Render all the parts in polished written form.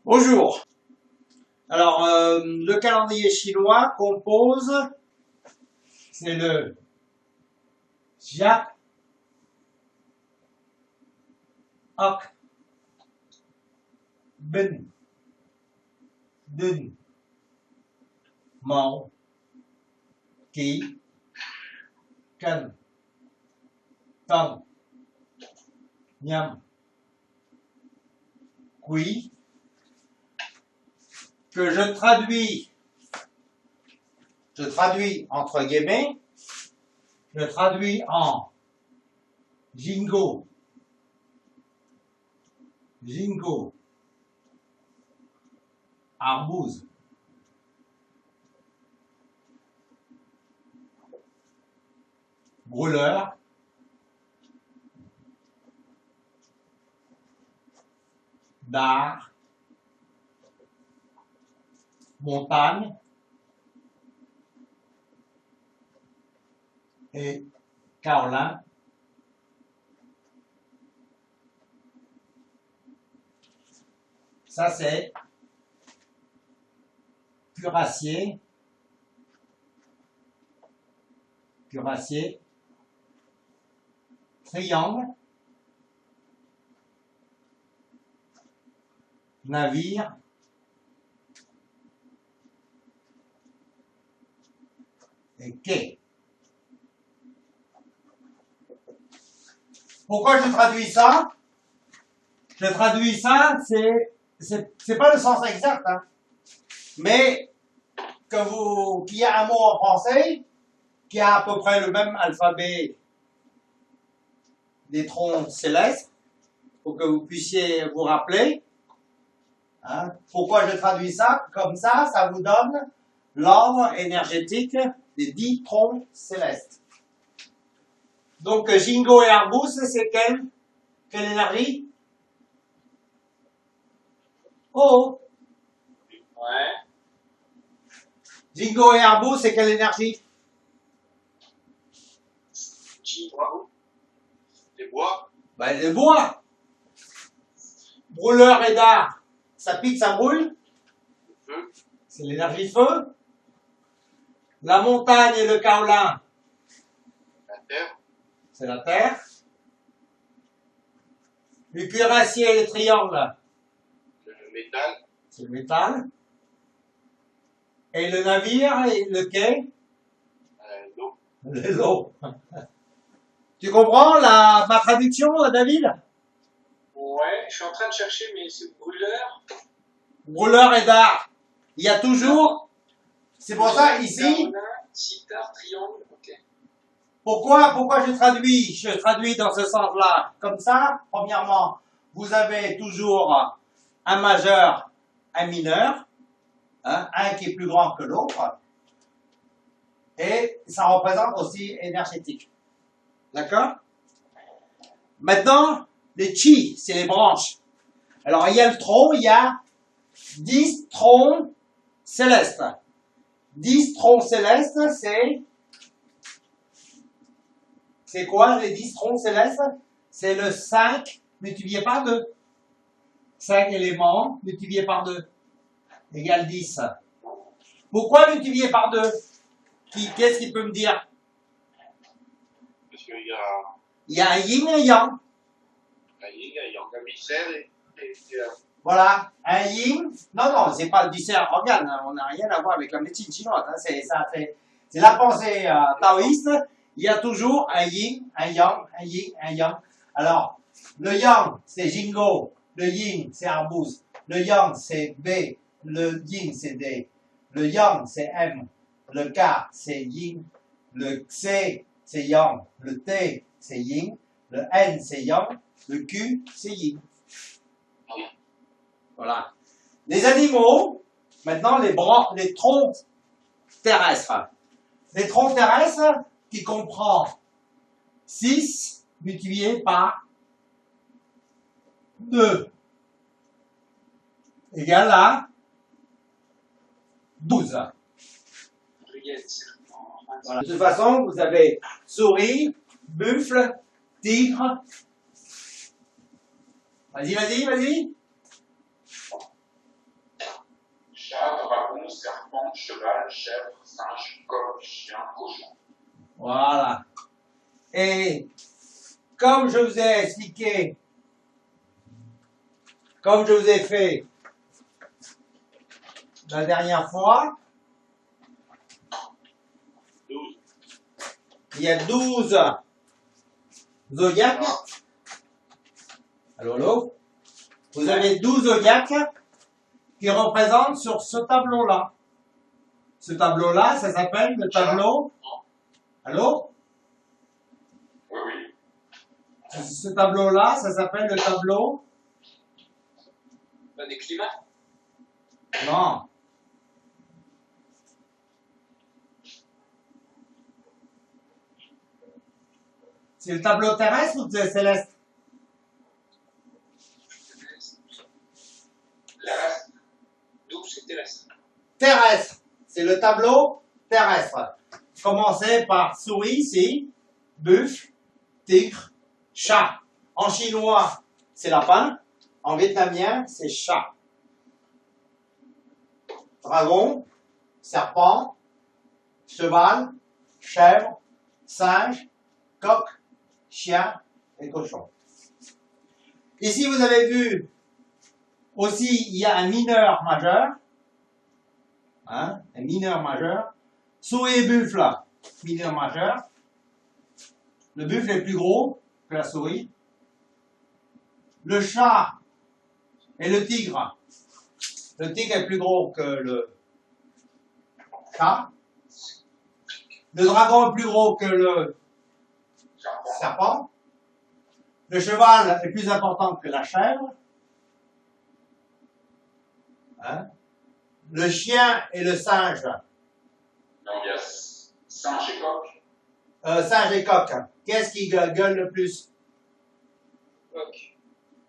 Bonjour. Alors, le calendrier chinois compose, c'est le Jia, Ok, Bin, Dun, Mao, Ki, Can, Tong, Nhâm, Quý, que je traduis entre guillemets, je traduis en Jingo, Jingo, Arbouze, Brûleur, Dard, Montagne et Kaolin. Ça c'est cuirassier, triangle, navire, et quai. Pourquoi je traduis ça? Je traduis ça, c'est pas le sens exact, hein. Mais qu'il y a un mot en français qui a à peu près le même alphabet des troncs célestes, pour que vous puissiez vous rappeler. Hein, pourquoi je traduis ça? Comme ça vous donne l'ordre énergétique des 10 troncs célestes. Donc, Jingo et Arbouze, c'est quelle énergie? Oh! Ouais. Jingo et Arbouze, c'est quelle énergie? Les bois. Ben, les bois. Brûleur et dard, ça pique, ça brûle. Le feu. C'est l'énergie feu. La montagne et le kaolin, La terre. c'est la terre. Le cuirassier et le triangle, Le métal. c'est le métal. Et le navire et le quai, L'eau. l'eau. Tu comprends ma traduction, David? Ouais, je suis en train de chercher, mais c'est brûleur. Brûleur et dard. Il y a toujours. C'est pour ça ici. Sitar, triangle. Ok. Pourquoi je traduis? Je traduis dans ce sens-là. Comme ça, premièrement, vous avez toujours un majeur, un mineur, hein, un qui est plus grand que l'autre, et ça représente aussi énergétique. D'accord? Maintenant, les chi, c'est les branches. Alors, il y a le tronc, il y a 10 troncs célestes. 10 troncs célestes, c'est quoi les 10 troncs célestes? C'est le 5 multiplié par 2. 5 éléments multiplié par 2 égale 10. Pourquoi multiplié par 2? Qu'est-ce qu'il peut me dire? Parce qu'il y a Il y a un yin et un yang. un yin, un yang, un mystère et Voilà, un yin. Non, c'est pas du cerf organe, hein, on n'a rien à voir avec la médecine chinoise. Hein, c'est la pensée taoïste. Il y a toujours un yin, un yang, un yin, un yang. Alors, le yang, c'est Jingo. Le yin, c'est Arbouze. Le yang, c'est B. Le yin, c'est D. Le yang, c'est M. Le K, c'est yin. Le C, c'est yang. Le T, c'est yin. Le N, c'est yang. Le Q, c'est yin. Voilà. Les animaux, maintenant les troncs terrestres. Les troncs terrestres qui comprend 6 multiplié par 2 égale à 12. Voilà. De toute façon, vous avez souris, buffle, tigre. Vas-y. Chat, dragon, serpent, cheval, chèvre, singe, coq, chien, cochon. Voilà. Et comme je vous ai expliqué, comme je vous ai fait la dernière fois, 12. il y a 12 zodiaques. Allô, allô? Vous avez 12 zodiaques qui représentent sur ce tableau-là. Ce tableau-là, ça s'appelle le tableau. Allô? Oui, oui. Ce tableau-là, ça s'appelle le tableau. Des climats. Non. C'est le tableau terrestre ou céleste? Terrestre. 12, c'est terrestre. Terrestre. C'est le tableau terrestre. Commencez par souris ici, buffle, tigre, chat. En chinois, c'est lapin. En vietnamien, c'est chat. Dragon, serpent, cheval, chèvre, singe, coq, chien et cochon. Ici, vous avez vu aussi, il y a un mineur majeur. Hein, un mineur majeur. Souris et buffle, mineur majeur. Le buffle est plus gros que la souris. Le chat et le tigre. Le tigre est plus gros que le chat. Le dragon est plus gros que le serpent. Le cheval est plus important que la chèvre. Hein? Le chien et le singe. Non, il y a singe et coq. Singe et coq. Qu'est-ce qui gueule le plus? Coq.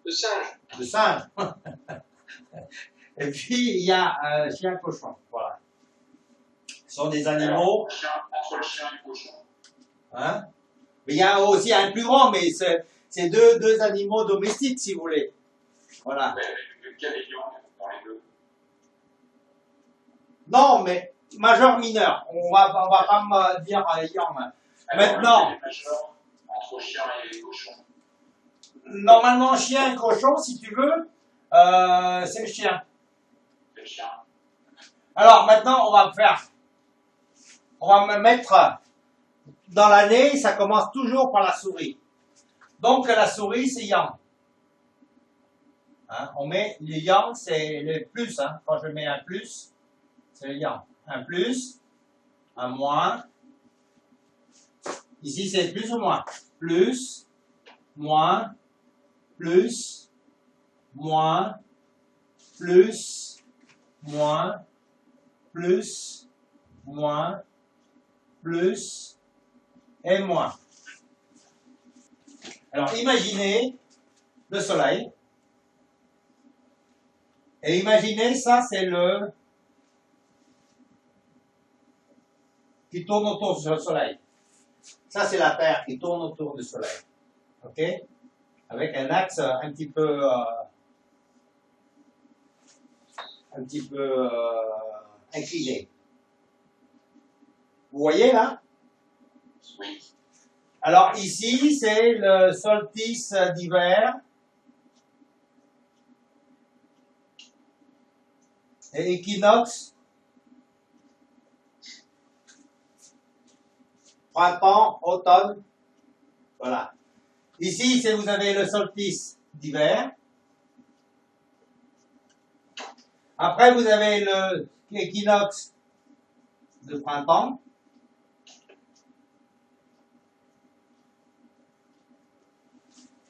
Le singe. Le singe. Et puis, il y a chien cochon. Voilà. Ce sont des animaux. Entre le chien et le cochon. Hein? Mais il y a aussi un plus grand, mais c'est deux animaux domestiques, si vous voulez. Voilà. Mais lequel est lion dans les deux? Non, mais majeur, mineur. On va pas me dire yang. Maintenant. Lequel est majeur entre chien et cochon? Normalement, chien et cochon, si tu veux, c'est le chien. C'est le chien. Alors maintenant, on va me mettre dans l'année, ça commence toujours par la souris. Donc la souris, c'est yang. Hein, on met le yang, c'est le plus. Hein. Quand je mets un plus, c'est le yang. Un plus, un moins. Ici, c'est plus ou moins. Plus, moins, plus, moins, plus, moins, plus, moins, plus et moins. Alors imaginez le soleil. Et imaginez, ça c'est le qui tourne autour du soleil. Ça c'est la Terre qui tourne autour du soleil. Ok? Avec un axe un petit peu incliné. Vous voyez là? Oui. Alors ici, c'est le solstice d'hiver. Et équinoxe. Printemps, automne. Voilà. Ici, vous avez le solstice d'hiver. Après, vous avez l'équinoxe de printemps.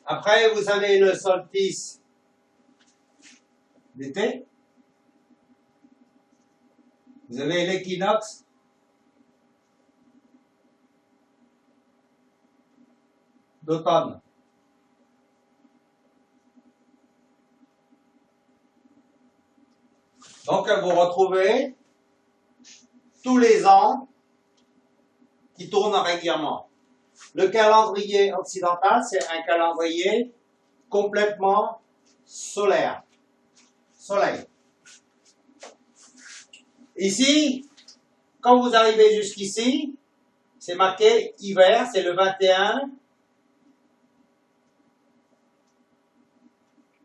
Après, vous avez le solstice d'été. Vous avez l'équinoxe d'automne. Donc, vous retrouvez tous les ans qui tournent régulièrement. Le calendrier occidental, c'est un calendrier complètement solaire. Soleil. Ici, quand vous arrivez jusqu'ici, c'est marqué hiver, c'est le 21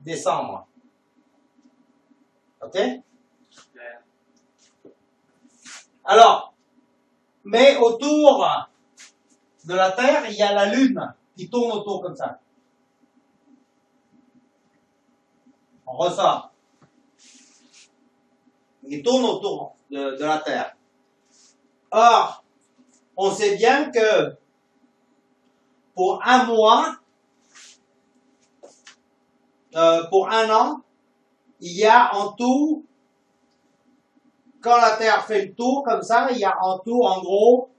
décembre. OK? Alors, mais autour de la Terre, il y a la Lune qui tourne autour comme ça. On ressort. Il tourne autour de la Terre. Or, on sait bien que pour un mois, pour un an, il y a en tout, quand la Terre fait le tour comme ça, il y a en tout, en gros,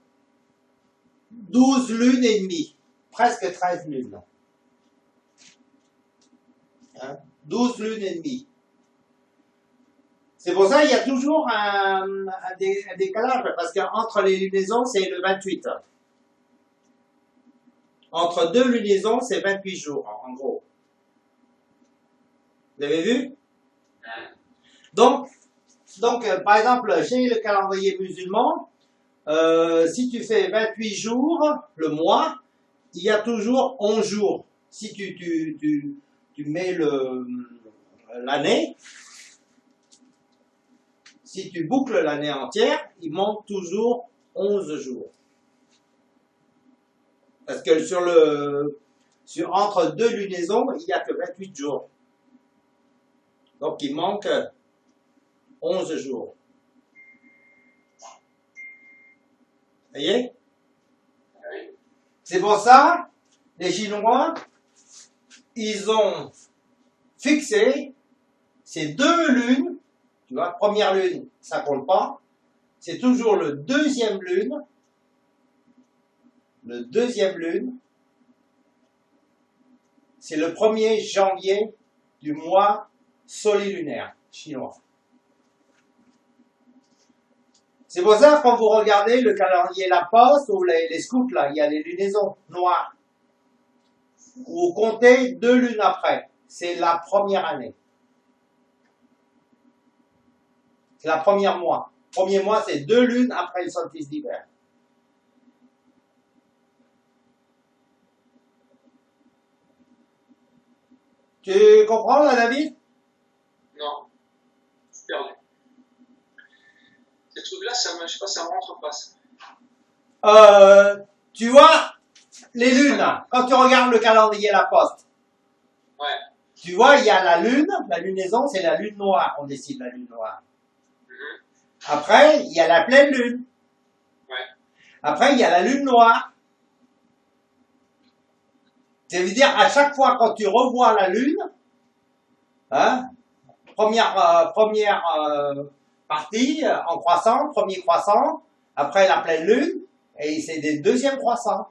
12 lunes et demie, presque 13 lunes. Hein? 12 lunes et demie. C'est pour ça qu'il y a toujours un décalage, parce qu'entre les lunaisons, c'est le 28. Entre deux lunaisons, c'est 28 jours, en gros. Vous avez vu? Donc, par exemple, chez le calendrier musulman, si tu fais 28 jours, le mois, il y a toujours 11 jours. Si tu mets l'année, si tu boucles l'année entière, il manque toujours 11 jours. Parce que entre deux lunaisons, il n'y a que 28 jours. Donc il manque 11 jours. Vous voyez? C'est pour ça, les Chinois, ils ont fixé ces deux lunes. Tu vois, première lune, ça compte pas. C'est toujours le deuxième lune. Le deuxième lune, c'est le 1er janvier du mois solilunaire chinois. C'est pour ça, quand vous regardez le calendrier La Poste ou les scouts, là, il y a les lunaisons noires. Vous comptez 2 lunes après. C'est la première année. C'est la première mois. Premier mois, c'est 2 lunes après le solstice d'hiver. Tu comprends là, David? Non. Je suis perdu. Ces trucs-là, je sais pas, ça me rentre pas. Tu vois, les lunes, quand tu regardes le calendrier La Poste, Ouais. tu vois, il y a la lune, la lunaison, c'est la lune noire, on décide la lune noire. Après, il y a la pleine lune. Ouais. Après, il y a la lune noire. Ça veut dire, à chaque fois quand tu revois la lune, hein, première partie en croissant, premier croissant, après la pleine lune, et c'est des deuxièmes croissants.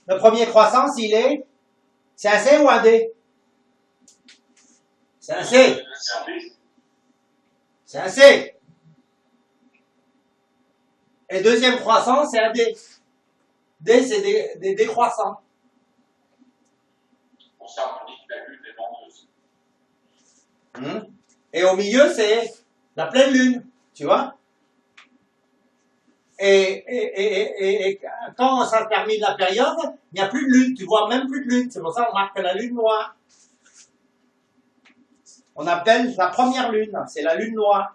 Le premier croissant, c'est un C ou un D? C'est un C. C'est un C. Et deuxième croissant, c'est un D. D, c'est des décroissants. Pour ça, on dit que la lune est vendeuse. Et au milieu, c'est la pleine lune, tu vois. Et quand ça termine la période, il n'y a plus de lune, tu vois même plus de lune. C'est pour ça qu'on marque la lune noire. On appelle la première lune, c'est la lune noire.